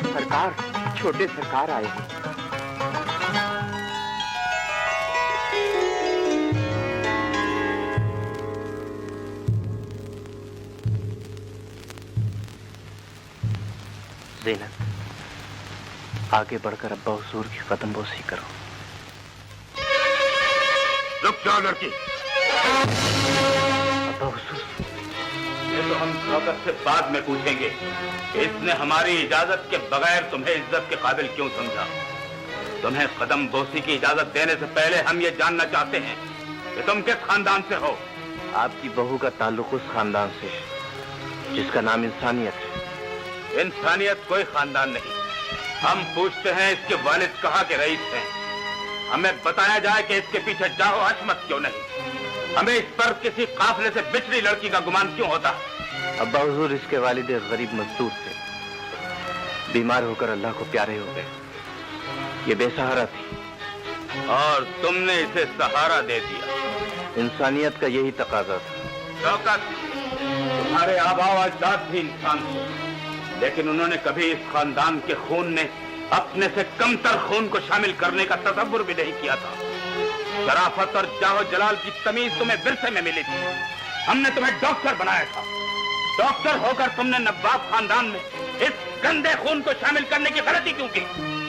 सरकार, छोटे सरकार आए हैं। ज़ैनब, आगे बढ़कर अब्बा हुजूर की कदम बोसी करो। रुक जाओ लड़की। अब्बा हुजूर, ये तो हम शौकत से बाद में पूछेंगे कि इसने हमारी इजाजत के बगैर तुम्हें इज्जत के काबिल क्यों समझा। तुम्हें कदम बोसी की इजाजत देने से पहले हम ये जानना चाहते हैं कि तुम किस खानदान से हो। आपकी बहू का ताल्लुक उस खानदान से है जिसका नाम इंसानियत है। इंसानियत कोई खानदान नहीं। हम पूछते हैं इसके वालिद कहाँ के रईस हैं। हमें बताया जाए कि इसके पीछे जाहो हशमत क्यों नहीं। हमें इस पर किसी काफिले से बिछड़ी लड़की का गुमान क्यों होता। अब्बा हुजूर, इसके वालिद एक गरीब मजदूर थे, बीमार होकर अल्लाह को प्यारे हो गए। ये बेसहारा थी और तुमने इसे सहारा दे दिया। इंसानियत का यही तकाजा था। शौकत, तुम्हारे आबा अजदाद भी इंसान थे, लेकिन उन्होंने कभी इस खानदान के खून ने अपने से कमतर खून को शामिल करने का तसव्वुर भी नहीं किया था। शराफत और जाहो जलाल की तमीज तुम्हें विरसे में मिली थी। हमने तुम्हें डॉक्टर बनाया था। डॉक्टर होकर तुमने नवाब खानदान में इस गंदे खून को शामिल करने की गलती क्यों की।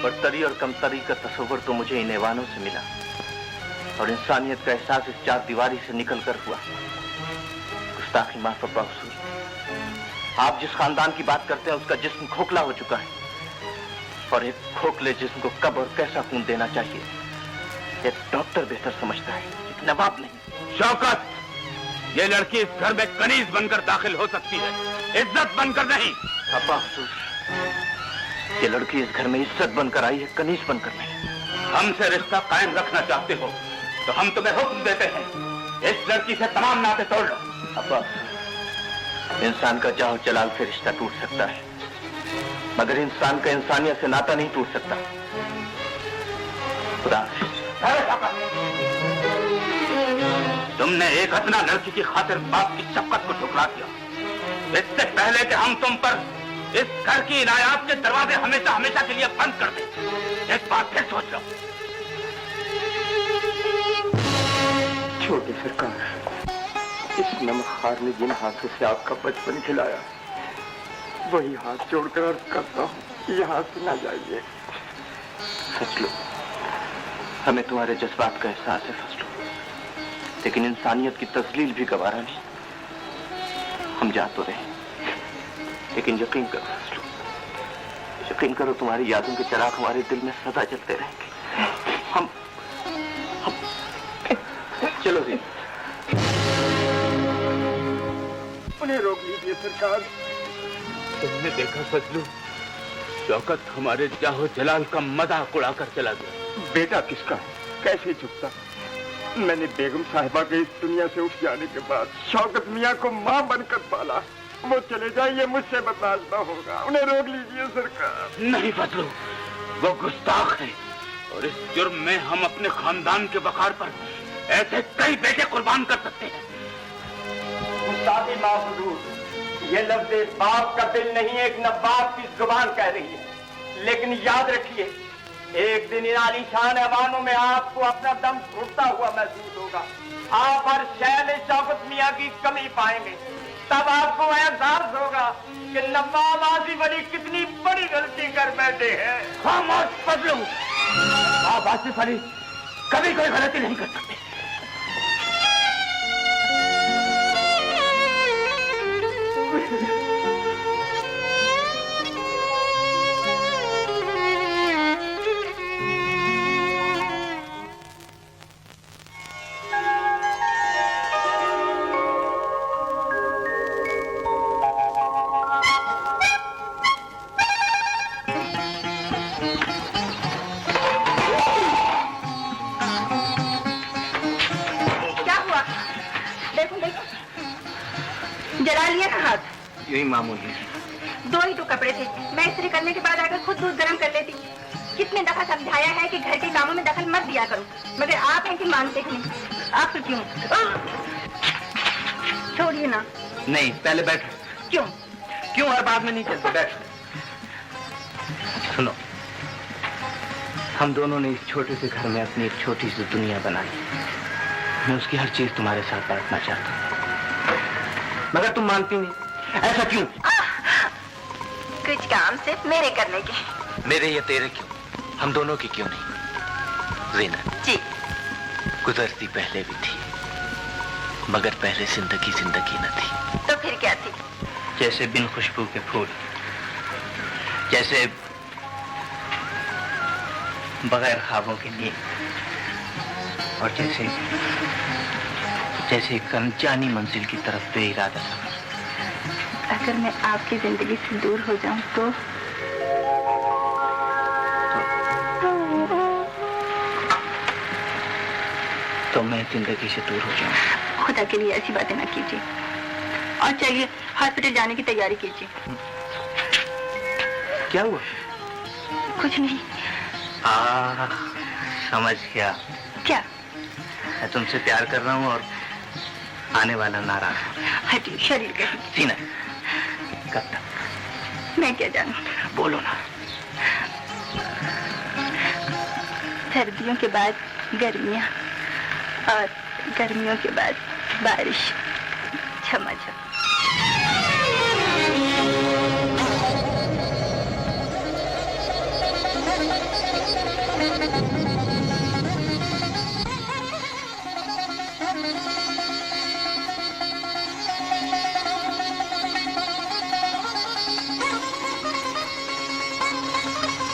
बर्तरी और कमतरी का तसव्वुर तो मुझे इन ऐवानों से मिला, और इंसानियत का एहसास इस चार दीवारी से निकल कर हुआ। गुस्ताखी माफ अब्बा हुजूर, आप जिस खानदान की बात करते हैं उसका जिस्म खोखला हो चुका है, और एक खोखले जिस्म को कब और कैसा खून देना चाहिए एक डॉक्टर बेहतर समझता है, एक नवाब नहीं। शौकत, ये लड़की इस घर में कनीज बनकर दाखिल हो सकती है, इज्जत बनकर नहीं। अब्बा हुजूर, ये लड़की इस घर में इज्जत बनकर आई है, कनीज बनकर नहीं। हमसे रिश्ता कायम रखना चाहते हो तो हम तुम्हें हुक्म देते हैं, इस लड़की से तमाम नाते तोड़ लो। अब्बा, इंसान का जाहो जलाल से रिश्ता टूट सकता है, मगर इंसान का इंसानियत से नाता नहीं टूट सकता। खुदा हाफिज़। तुमने एक अदना लड़की की खातिर बाप की शफ़क़त को ठुकरा दिया। इससे पहले कि हम तुम पर इस घर की इनायात के दरवाजे हमेशा हमेशा के लिए बंद कर दें, एक बार फिर सोच लो। छोटे सरकार, इस नमकखार ने जिन हाथों से आपका बचपन खिलाया, वही हाथ जोड़कर अर्ज करता हूँ, यहाँ से ना जाइए। फसलो, हमें तुम्हारे जज्बात का एहसास है फसलो, लेकिन इंसानियत की तस्लील भी गवारा नहीं। हम जा तो रहे, लेकिन यकीन करो फसलो, यकीन करो, तुम्हारी यादों के चिराग हमारे दिल में सदा जलते रहेंगे। हम चलो जी, उन्हें रोक लीजिए सरकार। तुमने देखा फजलू, शौकत हमारे जाहो जलाल का मजाक उड़ाकर चला गया। बेटा किसका, कैसे चुपता। मैंने बेगम साहिबा के इस दुनिया से उठ जाने के बाद शौकत मियाँ को माँ बनकर पाला। वो चले जाइए, मुझसे बर्दाश्त न होगा। उन्हें रोक लीजिए सरकार। नहीं फजलू, वो गुस्ताख है, और इस जुर्म में हम अपने खानदान के वकार पर ऐसे कई बेटे कुर्बान कर सकते हैं। गुस्ताखी माफ हुजूर, ये लफ्ज़ बाप का दिल नहीं, एक नवाब की जुबान कह रही है। लेकिन याद रखिए, एक दिन इन आलीशान ऐवानों में आपको अपना दम घुटता हुआ महसूस होगा। आप हर शय में शौकत मियाँ की कमी पाएंगे। तब आपको एहसास होगा कि नवाब आसिफ अली कितनी बड़ी गलती कर बैठे हैं। खामोश फजलू, आप आसिफ अली कभी कोई गलती नहीं कर सकते। यही मामूली, दो ही तो कपड़े थे, मैं इस्त्री करने के बाद आकर खुद दूध गर्म कर लेती। कितने दफा समझाया है कि घर के कामों में दखल मत दिया करो, मगर आप हैं कि मानते नहीं। आखिर क्यों? छोड़िए ना। नहीं, पहले बैठ। क्यों? क्यों हर बात में नहीं चलते? बैठ। सुनो, हम दोनों ने इस छोटे से घर में अपनी एक छोटी सी दुनिया बनाई। मैं उसकी हर चीज तुम्हारे साथ बांटना चाहता हूँ, मगर तुम मानती नहीं। ऐसा क्यों? कुछ काम सिर्फ मेरे करने के। मेरे या तेरे क्यों? हम दोनों की क्यों नहीं? रीना जी। गुजरती पहले भी थी, मगर पहले जिंदगी जिंदगी न थी। तो फिर क्या थी? जैसे बिन खुशबू के फूल, जैसे बगैर ख्वाबों के नींद, और जैसे जैसे एक अनजानी मंजिल की तरफ बेइरादा सफर। अगर मैं आपकी जिंदगी से दूर हो जाऊं तो मैं जिंदगी से दूर हो जाऊं। खुदा के लिए ऐसी बातें ना कीजिए, और चाहिए हॉस्पिटल जाने की तैयारी कीजिए। क्या हुआ? कुछ नहीं। समझ गया। क्या? मैं तुमसे प्यार कर रहा हूँ और आने वाला नाराज। हटिए, शरीर कहीं। सीना। कब तक? मैं क्या जानूं? बोलो ना। सर्दियों के बाद गर्मियाँ, और गर्मियों के बाद बारिश, झमाझम।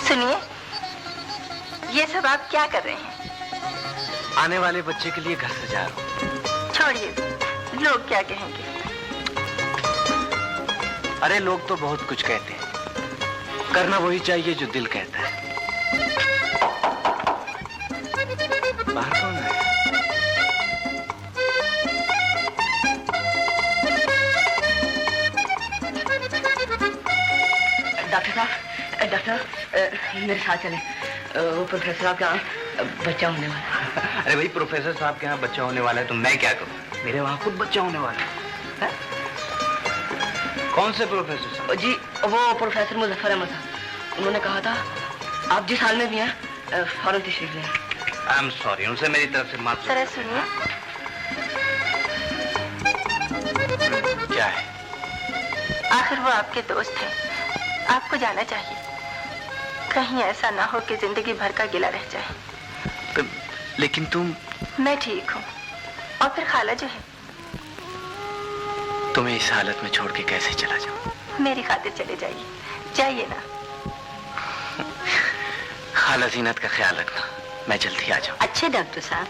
सुनिए, ये सब आप क्या कर रहे हैं? आने वाले बच्चे के लिए घर सजा रहा हूं। छोड़िए, लोग क्या कहेंगे? अरे लोग तो बहुत कुछ कहते हैं, करना वही चाहिए जो दिल कहता है। बाहर कौन है? डॉक्टर साहब, मेरे साथ चले। वो प्रोफेसर साहब का बच्चा होने वाला है। अरे भाई, प्रोफेसर साहब के यहाँ बच्चा होने वाला है तो मैं क्या करूं? मेरे वहाँ खुद बच्चा होने वाला है। कौन से प्रोफेसर साहब? जी, वो प्रोफेसर मुजफ्फर अहमद साहब। उन्होंने कहा था आप जिस हाल में भी हैं फौरन तशरीफ ले आएं। आई एम सॉरी, उनसे मेरी तरफ से माफ। जरा सुनिए। क्या है? आखिर वो आपके दोस्त हैं, आपको जाना चाहिए। कहीं ऐसा ना हो कि जिंदगी भर का गिला रह जाए। लेकिन तुम... मैं ठीक हूँ, और फिर खाला जो है। तुम्हें इस हालत में छोड़ के कैसे चला जाऊं? मेरी खातिर चले जाइए, जाइए ना। खाला जीनत का ख्याल रखना, मैं जल्दी आ जाऊं। अच्छे डॉक्टर साहब।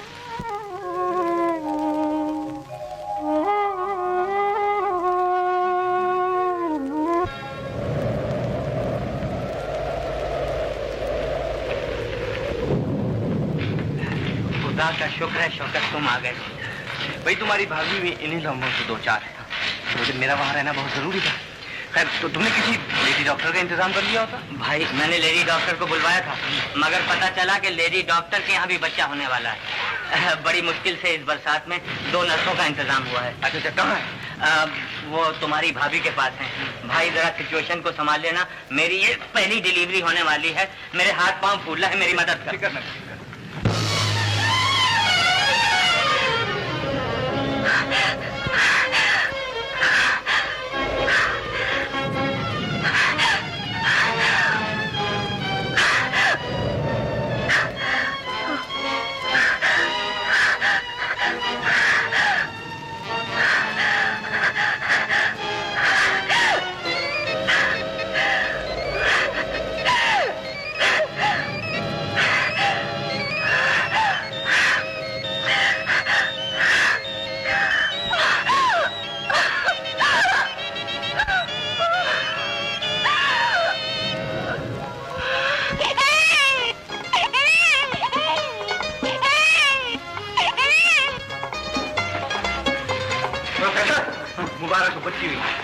खुदा का शुक्र है शौकत, तुम आ गए। भाई तुम्हारी भाभी भी इन्हीं लम्हों से दो चार है, मुझे मेरा वहाँ रहना बहुत जरूरी था। खैर, तो तुमने किसी लेडी डॉक्टर का इंतजाम कर लिया होता? भाई, मैंने लेडी डॉक्टर को बुलवाया था, मगर पता चला कि लेडी डॉक्टर के यहाँ भी बच्चा होने वाला है। बड़ी मुश्किल से इस बरसात में 2 नर्सों का इंतजाम हुआ है। अच्छा, कहाँ है? वो तुम्हारी भाभी के पास है। भाई, जरा सिचुएशन को संभाल लेना, मेरी ये पहली डिलीवरी होने वाली है। मेरे हाथ पांव फूला है, मेरी मदद कर। फिक्र न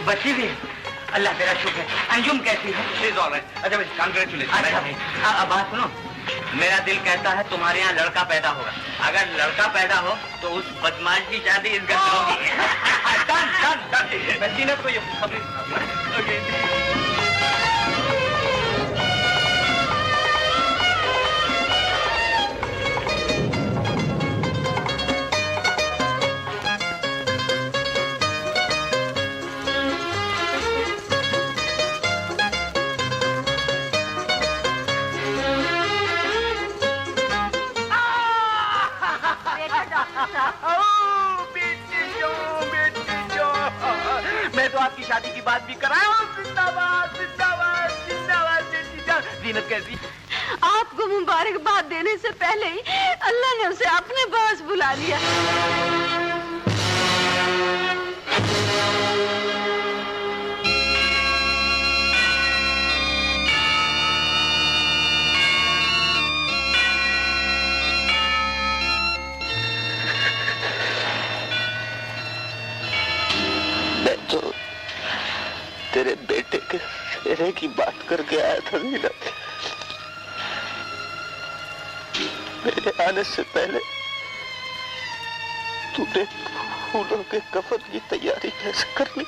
बच्ची भी? अल्लाह तेरा शुक्र है। अंजुम कैसी है? अच्छा भाई, कांग्रेचुलेशन। अच्छा भाई, अब बात सुनो। मेरा दिल कहता है तुम्हारे यहाँ लड़का पैदा होगा। अगर लड़का पैदा हो तो उस बदमाश की शादी इस घर में होगी। मैं जीनत को ये खबर मैं तो आपकी शादी की बात भी कराया हूँ। जिंदाबाद जिंदाबाद जिंदाबाद जिंदाबाद। जीनत कैसी? आपको मुबारकबाद देने से पहले ही अल्लाह ने उसे अपने पास बुला लिया। मैं तो तेरे बेटे के फेरे की बात करके आया था जीनत। मेरे आने से पहले तूने फूलों के कफन की तैयारी कैसे कर ली?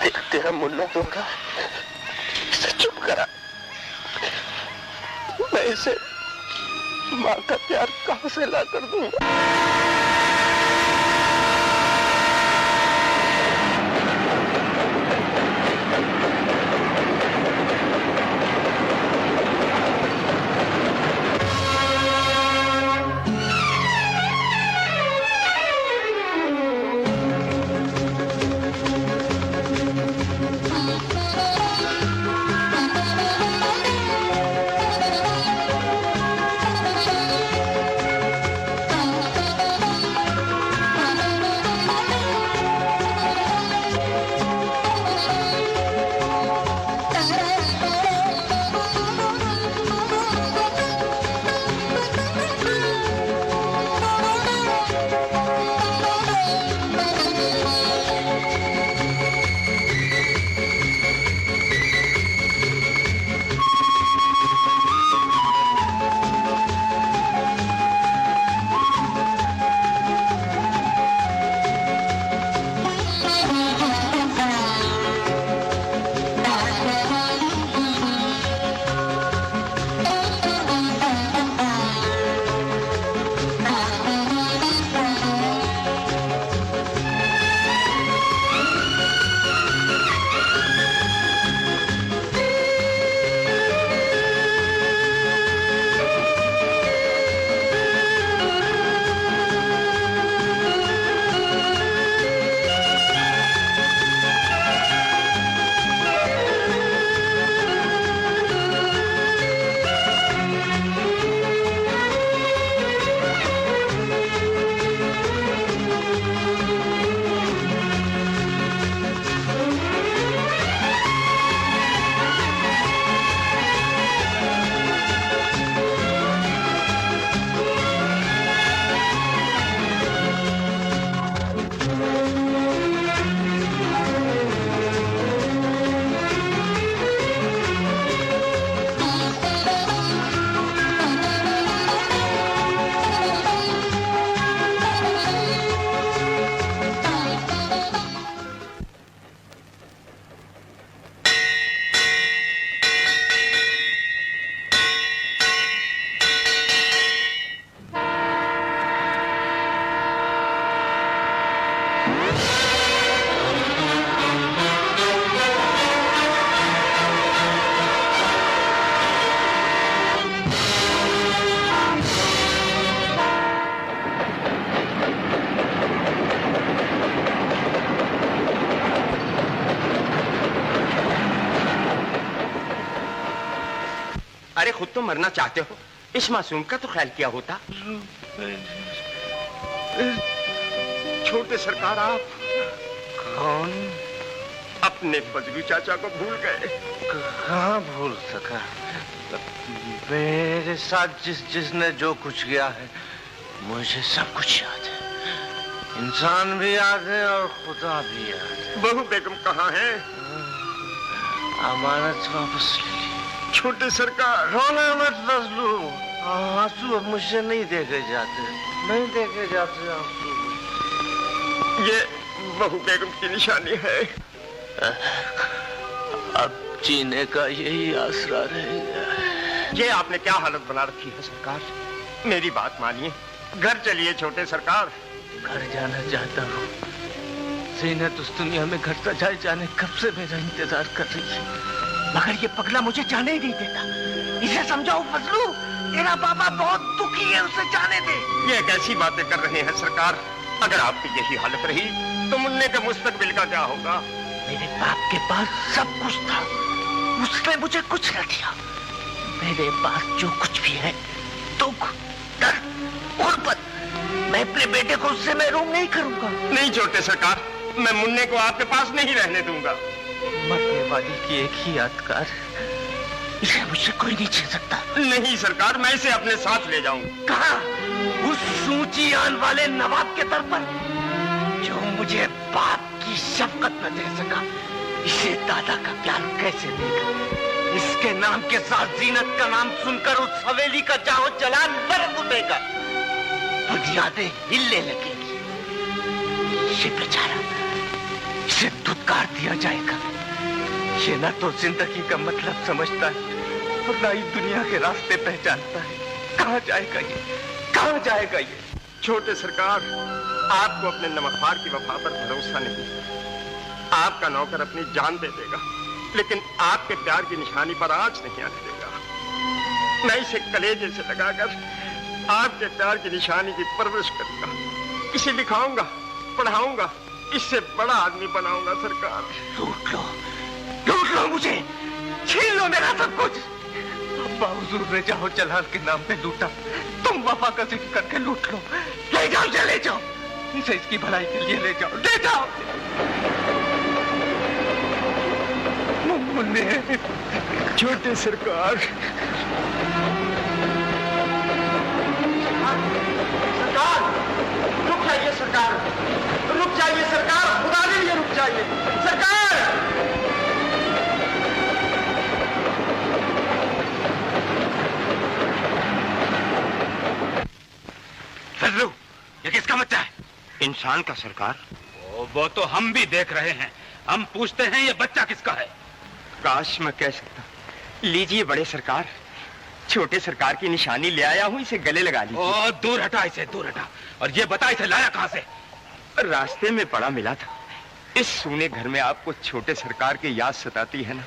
देख तेरा मुन्ना रोका, इसे चुप करा। मैं इसे माँ का प्यार कहां से ला कर दूंगा? अरे खुद तो मरना चाहते हो, इस मासूम का तो ख्याल किया होता। छोड़ दे सरकार, आप कौन? अपने बजलू चाचा को भूल गए। कहाँ भूल सका? मेरे साथ जिसने जो कुछ किया है मुझे सब कुछ याद है। इंसान भी याद है और खुदा भी याद है। बहू बेगम कहाँ है? अमानत वापस ले ली। छोटे सरकार, रोना मत फजलू, आंसू अब मुझसे नहीं देखे जाते, नहीं देखे जाते आंसू। ये बहू बेगम की निशानी है। अब जीने का यही आसरा रहेगा। ये आपने क्या हालत बना रखी है सरकार? मेरी बात मानिए, घर चलिए छोटे सरकार। घर जाना चाहता हूँ। जीनत उस दुनिया में घर सजाए जाने कब से मेरा इंतजार कर रही है, मगर ये पगला मुझे जाने ही नहीं देता। इसे समझाओ फजलू, तेरा पापा बहुत दुखी है, उसे जाने दे। ये कैसी बातें कर रहे हैं सरकार? अगर आपकी यही हालत रही तो मुन्ने के मुस्तकबिल का क्या होगा? मेरे बाप के पास सब कुछ था, उसने मुझे कुछ न दिया। मेरे पास जो कुछ भी है, दुख, दर्द, गुर्बत, मैं अपने बेटे को उससे महरूम नहीं करूंगा। नहीं छोटे सरकार, मैं मुन्ने को आपके पास नहीं रहने दूंगा। मरने वाली की एक ही यादगार, इसे मुझसे कोई नहीं छीन सकता। नहीं सरकार, मैं इसे अपने साथ ले जाऊंगा। कहाँ? उस ऊंची आन वाले नवाब के दर पर, जो मुझे बाप की शफकत न दे सका। इसे दादा का प्यार कैसे देगा? इसके नाम के साथ जीनत का नाम सुनकर उस हवेली का जाओ जलाल बर्फ उठेगा, बुनियादें हिलने लगेगी। ये बेचारा, इसे धुतकार दिया जाएगा। ये न तो जिंदगी का मतलब समझता है और न ही दुनिया के रास्ते पहचानता है। कहाँ जाएगा ये? कहाँ जाएगा ये? छोटे सरकार, आपको अपने नमकबार की वफा पर भरोसा नहीं। आपका नौकर अपनी जान दे देगा, लेकिन आपके प्यार की निशानी पर आंच नहीं आने देगा। मैं इसे कलेजे से लगाकर आपके प्यार की निशानी की परवरिश करूंगा, इसे लिखाऊंगा, पढ़ाऊंगा, इससे बड़ा आदमी बनाऊंगा सरकार। लूट लो मुझे, छीन लो मेरा सब कुछ। अब्बा हुजूर ने जाओ जलाल के नाम पे लूटा, तुम वफा का जिक्र करके लूट लो। ले जाओ, चले जाओ, इसे इसकी भलाई के लिए ले जाओ, ले जाओ। मुन्ने, छोटे सरकार, सरकार रुक जाइए, सरकार रुक जाइए, सरकार खुदा के लिए रुक जाइए सरकार। फजलू, ये किसका बच्चा है? इंसान का सरकार। वो तो हम भी देख रहे हैं। हम पूछते हैं ये बच्चा किसका है? काश मैं कह सकता। लीजिए बड़े सरकार, छोटे सरकार की निशानी ले आया हूँ, इसे गले लगा लीजिए। ओ, दूर हटा इसे, दूर हटा। और ये बता, इसे लाया कहाँ से? रास्ते में पड़ा मिला था। इस सूने घर में आपको छोटे सरकार की याद सताती है ना,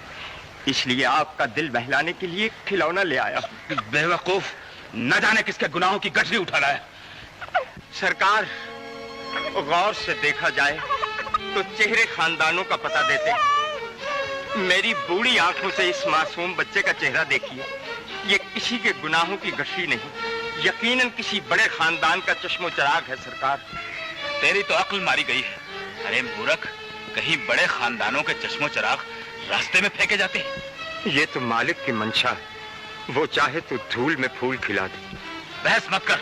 इसलिए आपका दिल बहलाने के लिए खिलौना ले आया। बेवकूफ, न जाने किसके गुनाहों की गठरी उठा लाया। सरकार, गौर से देखा जाए तो चेहरे खानदानों का पता देते। मेरी बूढ़ी आंखों से इस मासूम बच्चे का चेहरा देखिए। ये किसी के गुनाहों की गठरी नहीं, यकीनन किसी बड़े खानदान का चश्मो चराग है सरकार। तेरी तो अक्ल मारी गई है। अरे मूर्ख, कहीं बड़े खानदानों के चश्मो चराग रास्ते में फेंके जाते हैं? ये तो मालिक की मंशा है, वो चाहे तो धूल में फूल खिला दे। बहस मत कर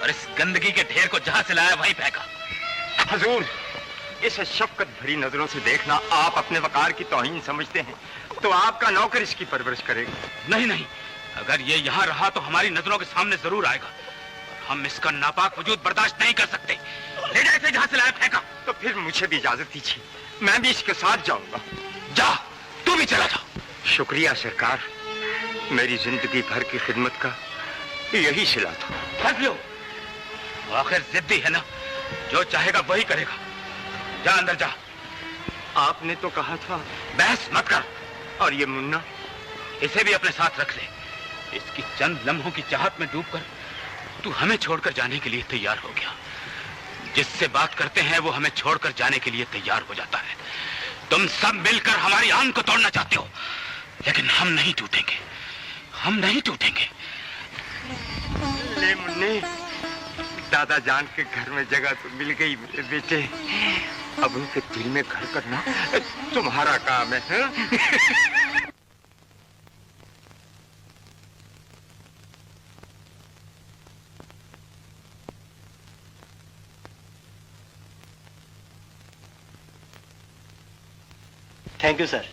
और इस गंदगी के ढेर को जहां से लाया वहीं फेंका। हजूर, इसे शफकत भरी नजरों से देखना आप अपने वकार की तौहीन समझते हैं, तो आपका नौकर इसकी परवरिश करेगा। नहीं नहीं, अगर ये यहाँ रहा तो हमारी नजरों के सामने जरूर आएगा और हम इसका नापाक वजूद बर्दाश्त नहीं कर सकते। ले जाए इसे जहां से लाया फेंका। तो फिर मुझे भी इजाजत दीजिए, मैं भी इसके साथ जाऊंगा। जा, तू भी चला जा। शुक्रिया सरकार, मेरी जिंदगी भर की खिदमत का यही सिला था। फजलू, वो आखिर जिद्दी है ना, जो चाहेगा वही करेगा। जा अंदर जा। आपने तो कहा था। बहस मत कर। और ये मुन्ना, इसे भी अपने साथ रख ले। इसकी चंद लम्हों की चाहत में डूबकर तू हमें छोड़कर जाने के लिए तैयार हो गया। जिससे बात करते हैं वो हमें छोड़कर जाने के लिए तैयार हो जाता है। तुम सब मिलकर हमारी आन को तोड़ना चाहते हो, लेकिन हम नहीं टूटेंगे, हम नहीं टूटेंगे। ले मुन्ने, दादा जान के घर में जगह तो मिल गई मेरे बेटे। अब उनके दिल में घर करना तुम्हारा काम है। Thank you sir.